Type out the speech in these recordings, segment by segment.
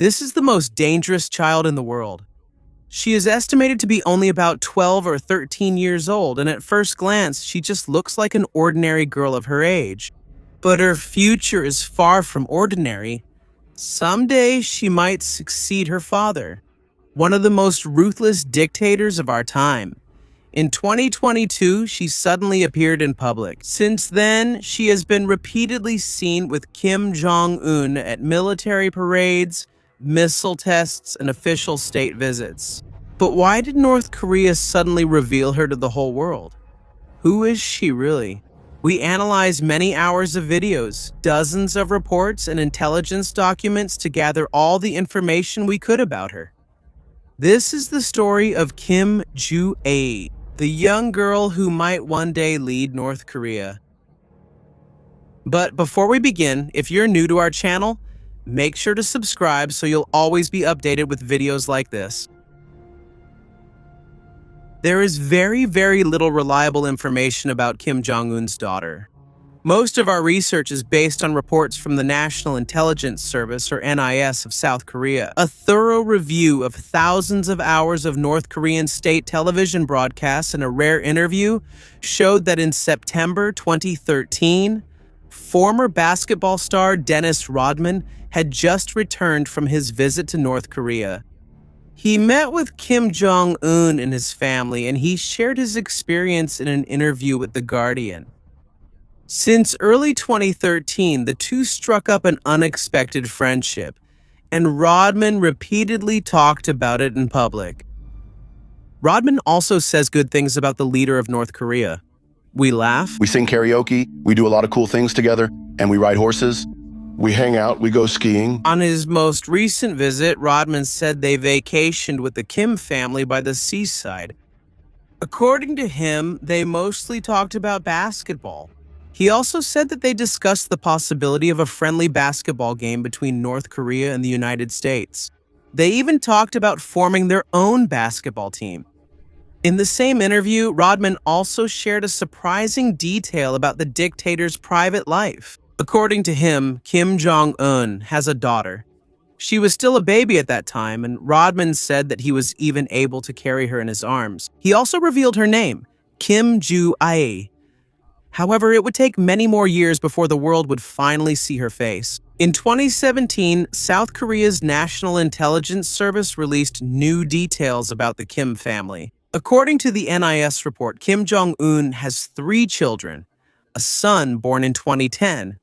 This is the most dangerous child in the world. She is estimated to be only about 12 or 13 years old, and at first glance, she just looks like an ordinary girl of her age. But her future is far from ordinary. Someday, she might succeed her father, one of the most ruthless dictators of our time. In 2022, she suddenly appeared in public. Since then, she has been repeatedly seen with Kim Jong-un at military parades, missile tests, and official state visits. But why did North Korea suddenly reveal her to the whole world? Who is she really? We analyzed many hours of videos, dozens of reports, and intelligence documents to gather all the information we could about her. This is the story of Kim Joo-ae, the young girl who might one day lead North Korea. But before we begin, if you're new to our channel, make sure to subscribe so you'll always be updated with videos like this. There is very little reliable information about Kim Jong-un's daughter. Most of our research is based on reports from the National Intelligence Service, or NIS, of South Korea. A thorough review of thousands of hours of North Korean state television broadcasts and a rare interview showed that in September 2013, former basketball star Dennis Rodman had just returned from his visit to North Korea. He met with Kim Jong-un and his family, and he shared his experience in an interview with The Guardian. Since early 2013, the two struck up an unexpected friendship, and Rodman repeatedly talked about it in public. Rodman also says good things about the leader of North Korea. We laugh. We sing karaoke, we do a lot of cool things together, and we ride horses. We hang out, we go skiing. On his most recent visit, Rodman said they vacationed with the Kim family by the seaside. According to him, they mostly talked about basketball. He also said that they discussed the possibility of a friendly basketball game between North Korea and the United States. They even talked about forming their own basketball team. In the same interview, Rodman also shared a surprising detail about the dictator's private life. According to him, Kim Jong-un has a daughter. She was still a baby at that time, and Rodman said that he was even able to carry her in his arms. He also revealed her name, Kim Joo-ae. However, it would take many more years before the world would finally see her face. In 2017, South Korea's National Intelligence Service released new details about the Kim family. According to the NIS report, Kim Jong-un has 3 children, a son born in 2010,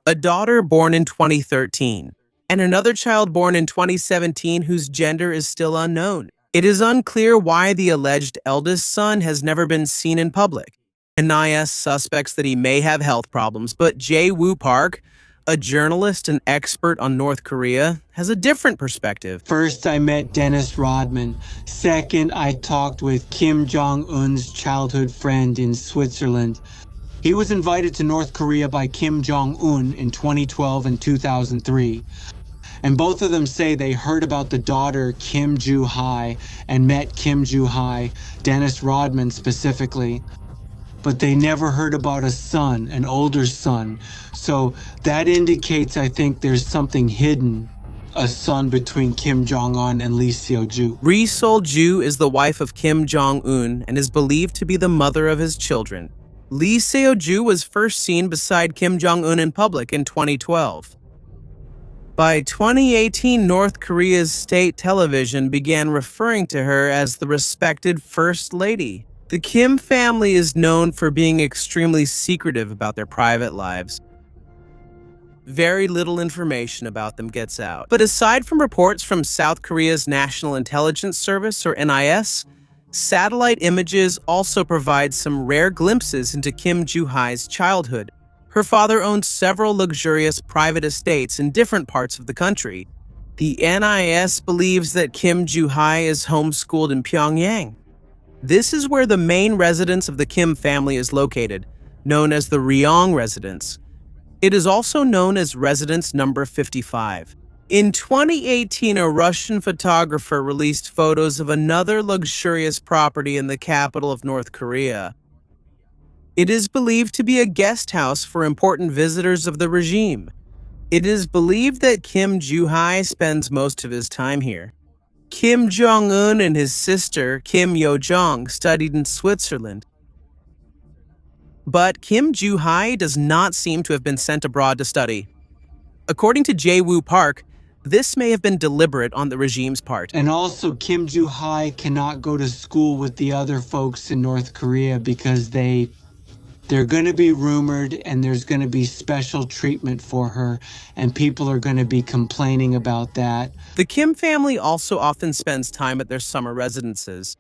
a daughter born in 2013, and another child born in 2017 whose gender is still unknown. It is unclear why the alleged eldest son has never been seen in public. NIS suspects that he may have health problems, but Jae-woo Park, a journalist and expert on North Korea, has a different perspective. First, I met Dennis Rodman. Second, I talked with Kim Jong-un's childhood friend in Switzerland. He was invited to North Korea by Kim Jong-un in 2012 and 2003. And both of them say they heard about the daughter Kim Joo-ae and met Kim Joo-ae, Dennis Rodman specifically. But they never heard about a son, an older son. So that indicates, I think, there's something hidden, a son between Kim Jong-un and Lee Seo-ju. Ri Sol-ju is the wife of Kim Jong-un and is believed to be the mother of his children. Lee Seo-ju was first seen beside Kim Jong-un in public in 2012. By 2018, North Korea's state television began referring to her as the respected First Lady. The Kim family is known for being extremely secretive about their private lives. Very little information about them gets out. But aside from reports from South Korea's National Intelligence Service, or NIS, satellite images also provide some rare glimpses into Kim Joo-ae's childhood. Her father owned several luxurious private estates in different parts of the country. The NIS believes that Kim Joo-ae is homeschooled in Pyongyang. This is where the main residence of the Kim family is located, known as the Ryong residence. It is also known as residence number 55. In 2018, a Russian photographer released photos of another luxurious property in the capital of North Korea. It is believed to be a guest house for important visitors of the regime. It is believed that Kim Joo-hai spends most of his time here. Kim Jong-un and his sister, Kim Yo-jong, studied in Switzerland. But Kim Joo-hai does not seem to have been sent abroad to study. According to Jae-woo Park, this may have been deliberate on the regime's part. And also, Kim Joo-hai cannot go to school with the other folks in North Korea because they're going to be rumored and there's going to be special treatment for her, and people are going to be complaining about that. The Kim family also often spends time at their summer residences.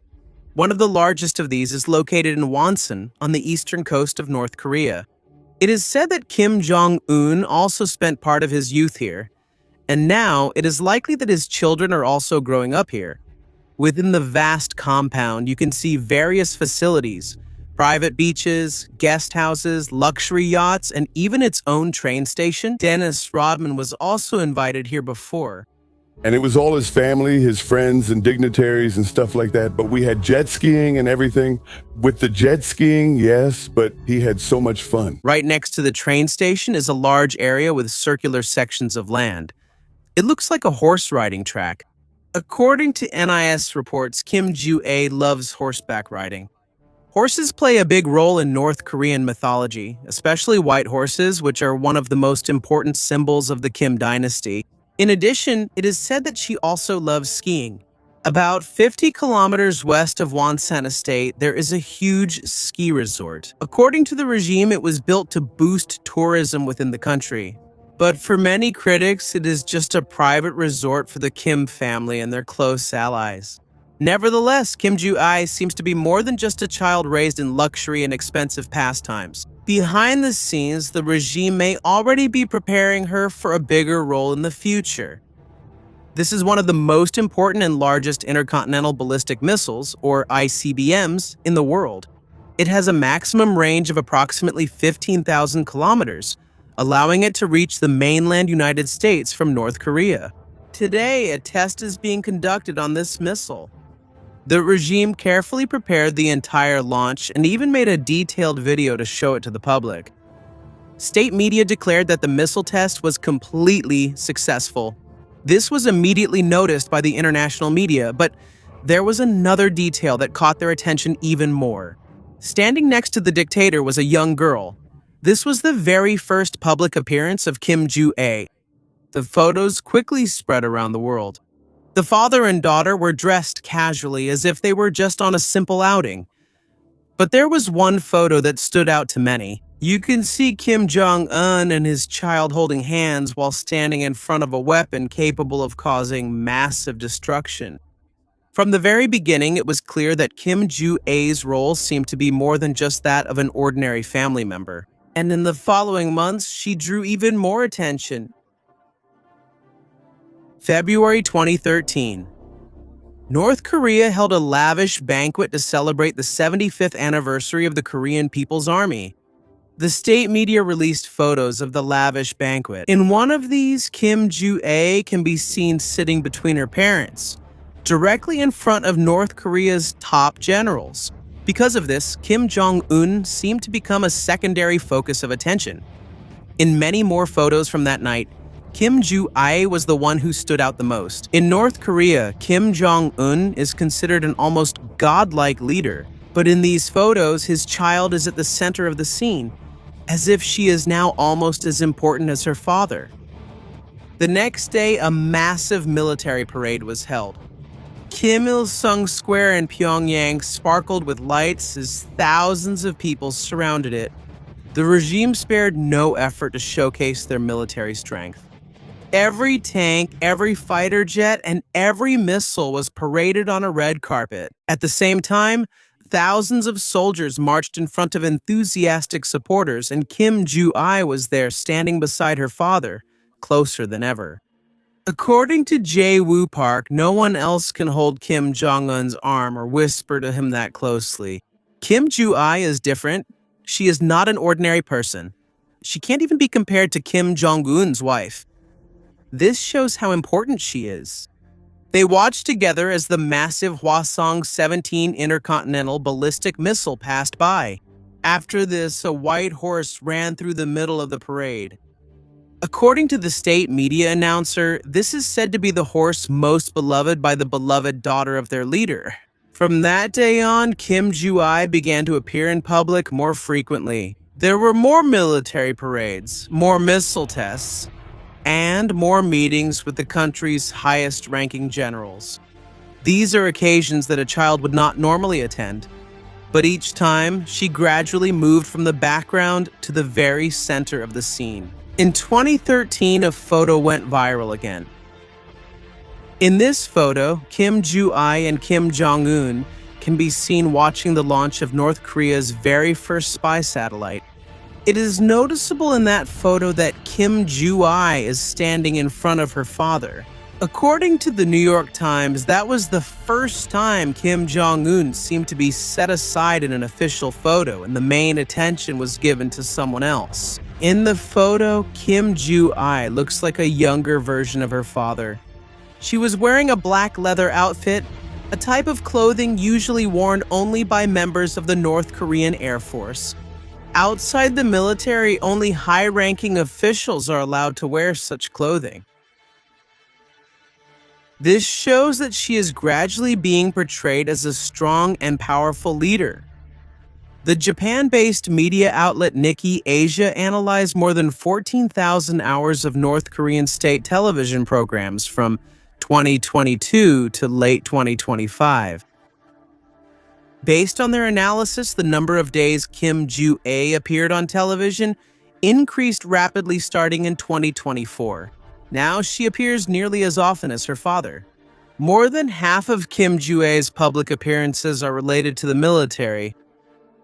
One of the largest of these is located in Wonsan on the eastern coast of North Korea. It is said that Kim Jong-un also spent part of his youth here, and now it is likely that his children are also growing up here. Within the vast compound, you can see various facilities, private beaches, guest houses, luxury yachts, and even its own train station. Dennis Rodman was also invited here before. And it was all his family, his friends and dignitaries and stuff like that. But we had jet skiing and everything. With the jet skiing, yes, but he had so much fun. Right next to the train station is a large area with circular sections of land. It looks like a horse riding track. According to NIS reports, Kim Joo-ae loves horseback riding. Horses play a big role in North Korean mythology, especially white horses, which are one of the most important symbols of the Kim dynasty. In addition, it is said that she also loves skiing. About 50 kilometers west of Wonsan Estate, there is a huge ski resort. According to the regime, it was built to boost tourism within the country. But for many critics, it is just a private resort for the Kim family and their close allies. Nevertheless, Kim Joo-ae seems to be more than just a child raised in luxury and expensive pastimes. Behind the scenes, the regime may already be preparing her for a bigger role in the future. This is one of the most important and largest intercontinental ballistic missiles, or ICBMs, in the world. It has a maximum range of approximately 15,000 kilometers, allowing it to reach the mainland United States from North Korea. Today, a test is being conducted on this missile. The regime carefully prepared the entire launch and even made a detailed video to show it to the public. State media declared that the missile test was completely successful. This was immediately noticed by the international media, but there was another detail that caught their attention even more. Standing next to the dictator was a young girl. This was the very first public appearance of Kim Joo-ae. The photos quickly spread around the world. The father and daughter were dressed casually as if they were just on a simple outing. But there was one photo that stood out to many. You can see Kim Jong-un and his child holding hands while standing in front of a weapon capable of causing massive destruction. From the very beginning, it was clear that Kim Joo-ae's role seemed to be more than just that of an ordinary family member. And in the following months, she drew even more attention. February 2013. North Korea held a lavish banquet to celebrate the 75th anniversary of the Korean People's Army. The state media released photos of the lavish banquet. In one of these, Kim Joo-ae can be seen sitting between her parents, directly in front of North Korea's top generals. Because of this, Kim Jong-un seemed to become a secondary focus of attention. In many more photos from that night, Kim Joo-ae was the one who stood out the most. In North Korea, Kim Jong-un is considered an almost godlike leader. But in these photos, his child is at the center of the scene, as if she is now almost as important as her father. The next day, a massive military parade was held. Kim Il-sung Square in Pyongyang sparkled with lights as thousands of people surrounded it. The regime spared no effort to showcase their military strength. Every tank, every fighter jet, and every missile was paraded on a red carpet. At the same time, thousands of soldiers marched in front of enthusiastic supporters, and Kim Joo-ae was there standing beside her father, closer than ever. According to Jae-woo Park, no one else can hold Kim Jong-un's arm or whisper to him that closely. Kim Joo-ae is different. She is not an ordinary person. She can't even be compared to Kim Jong-un's wife. This shows how important she is. They watched together as the massive Hwasong-17 intercontinental ballistic missile passed by. After this, a white horse ran through the middle of the parade. According to the state media announcer, this is said to be the horse most beloved by the beloved daughter of their leader. From that day on, Kim Ju-ai began to appear in public more frequently. There were more military parades, more missile tests, and more meetings with the country's highest-ranking generals. These are occasions that a child would not normally attend, but each time, she gradually moved from the background to the very center of the scene. In 2013, a photo went viral again. In this photo, Kim Ju-ai and Kim Jong-un can be seen watching the launch of North Korea's very first spy satellite. It is noticeable in that photo that Kim Ju-ai is standing in front of her father. According to the New York Times, that was the first time Kim Jong-un seemed to be set aside in an official photo and the main attention was given to someone else. In the photo, Kim Ju-ai looks like a younger version of her father. She was wearing a black leather outfit, a type of clothing usually worn only by members of the North Korean Air Force. Outside the military, only high-ranking officials are allowed to wear such clothing. This shows that she is gradually being portrayed as a strong and powerful leader. The Japan-based media outlet Nikkei Asia analyzed more than 14,000 hours of North Korean state television programs from 2022 to late 2025. Based on their analysis, the number of days Kim Ju-ae appeared on television increased rapidly starting in 2024. Now she appears nearly as often as her father. More than half of Kim Ju-ae's public appearances are related to the military,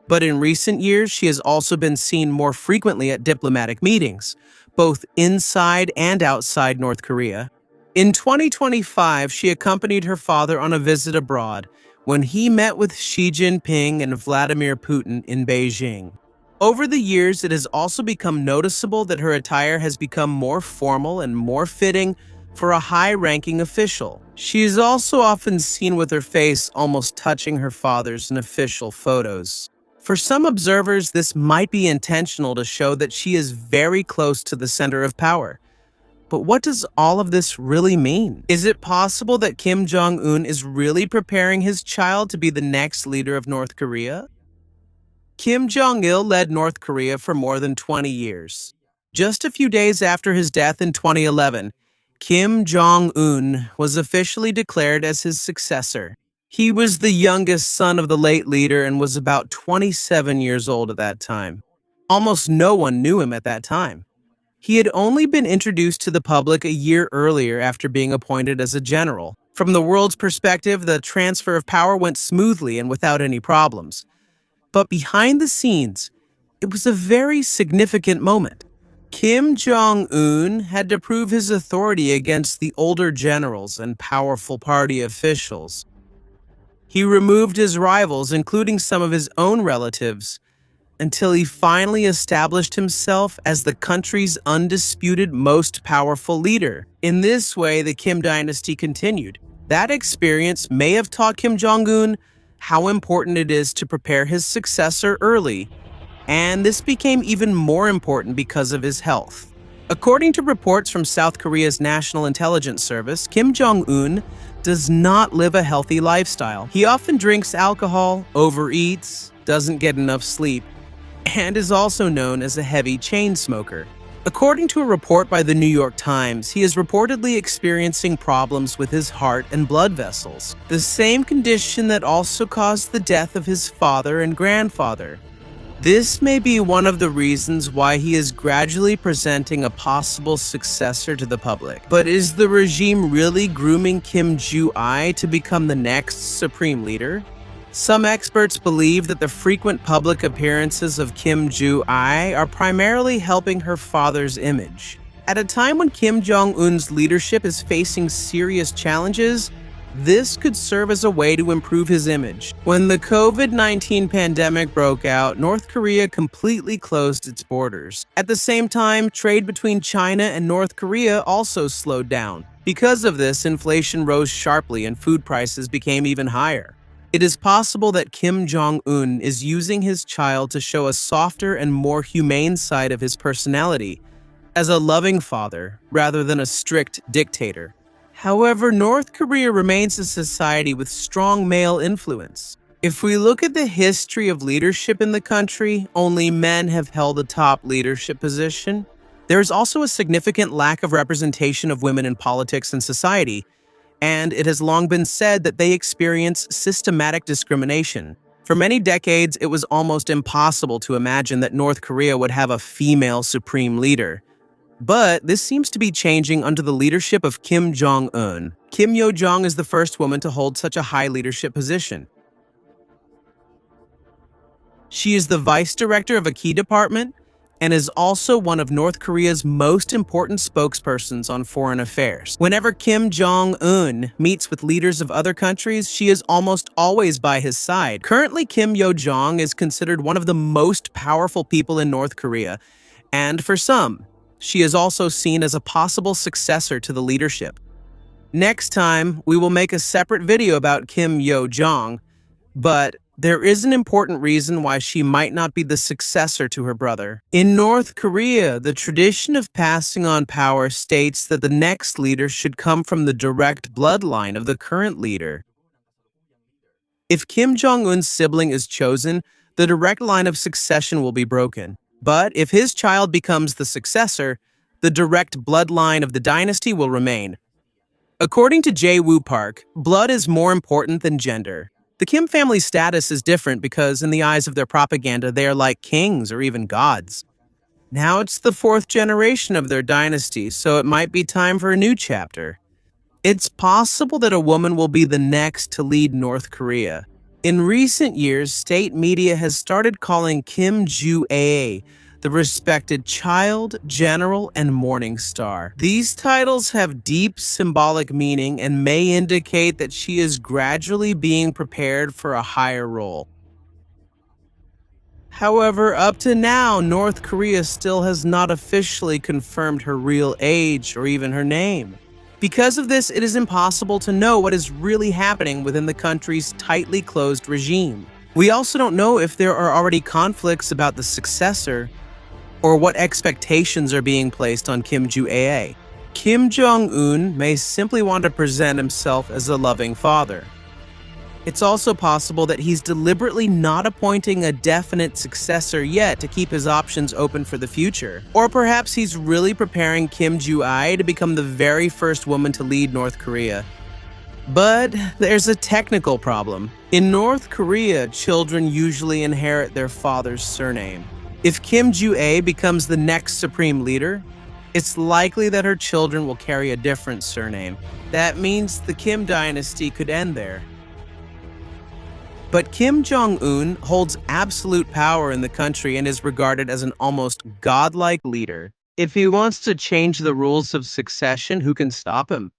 but in recent years she has also been seen more frequently at diplomatic meetings, both inside and outside North Korea. In 2025, she accompanied her father on a visit abroad when he met with Xi Jinping and Vladimir Putin in Beijing. Over the years, it has also become noticeable that her attire has become more formal and more fitting for a high-ranking official. She is also often seen with her face almost touching her father's in official photos. For some observers, this might be intentional to show that she is very close to the center of power. But what does all of this really mean? Is it possible that Kim Jong-un is really preparing his child to be the next leader of North Korea? Kim Jong-il led North Korea for more than 20 years. Just a few days after his death in 2011, Kim Jong-un was officially declared as his successor. He was the youngest son of the late leader and was about 27 years old at that time. Almost no one knew him at that time. He had only been introduced to the public a year earlier after being appointed as a general. From the world's perspective, the transfer of power went smoothly and without any problems. But behind the scenes, it was a very significant moment. Kim Jong-un had to prove his authority against the older generals and powerful party officials. He removed his rivals, including some of his own relatives, until he finally established himself as the country's undisputed most powerful leader. In this way, the Kim dynasty continued. That experience may have taught Kim Jong-un how important it is to prepare his successor early, and this became even more important because of his health. According to reports from South Korea's National Intelligence Service, Kim Jong-un does not live a healthy lifestyle. He often drinks alcohol, overeats, doesn't get enough sleep, and is also known as a heavy chain smoker. According to a report by the New York Times, he is reportedly experiencing problems with his heart and blood vessels, the same condition that also caused the death of his father and grandfather. This may be one of the reasons why he is gradually presenting a possible successor to the public. But is the regime really grooming Kim Ju-ai to become the next supreme leader? Some experts believe that the frequent public appearances of Kim Ju-ai are primarily helping her father's image. At a time when Kim Jong-un's leadership is facing serious challenges, this could serve as a way to improve his image. When the COVID-19 pandemic broke out, North Korea completely closed its borders. At the same time, trade between China and North Korea also slowed down. Because of this, inflation rose sharply and food prices became even higher. It is possible that Kim Jong-un is using his child to show a softer and more humane side of his personality, as a loving father rather than a strict dictator. However, North Korea remains a society with strong male influence. If we look at the history of leadership in the country, only men have held a top leadership position. There is also a significant lack of representation of women in politics and society, and it has long been said that they experience systematic discrimination. For many decades, it was almost impossible to imagine that North Korea would have a female supreme leader. But this seems to be changing under the leadership of Kim Jong-un. Kim Yo-jong is the first woman to hold such a high leadership position. She is the vice director of a key department and is also one of North Korea's most important spokespersons on foreign affairs. Whenever Kim Jong-un meets with leaders of other countries, she is almost always by his side. Currently, Kim Yo-jong is considered one of the most powerful people in North Korea, and for some, she is also seen as a possible successor to the leadership. Next time, we will make a separate video about Kim Yo-jong, but there is an important reason why she might not be the successor to her brother. In North Korea, the tradition of passing on power states that the next leader should come from the direct bloodline of the current leader. If Kim Jong-un's sibling is chosen, the direct line of succession will be broken. But if his child becomes the successor, the direct bloodline of the dynasty will remain. According to Jae Woo Park, blood is more important than gender. The Kim family's status is different because in the eyes of their propaganda, they are like kings or even gods. Now it's the fourth generation of their dynasty, so it might be time for a new chapter. It's possible that a woman will be the next to lead North Korea. In recent years, state media has started calling Kim Joo-ae the respected child, general, and morning star. These titles have deep symbolic meaning and may indicate that she is gradually being prepared for a higher role. However, up to now, North Korea still has not officially confirmed her real age or even her name. Because of this, it is impossible to know what is really happening within the country's tightly closed regime. We also don't know if there are already conflicts about the successor or what expectations are being placed on Kim Joo-ae. Kim Jong-un may simply want to present himself as a loving father. It's also possible that he's deliberately not appointing a definite successor yet to keep his options open for the future. Or perhaps he's really preparing Kim Joo-ae to become the very first woman to lead North Korea. But there's a technical problem. In North Korea, children usually inherit their father's surname. If Kim Joo-ae becomes the next supreme leader, it's likely that her children will carry a different surname. That means the Kim dynasty could end there. But Kim Jong-un holds absolute power in the country and is regarded as an almost godlike leader. If he wants to change the rules of succession, who can stop him?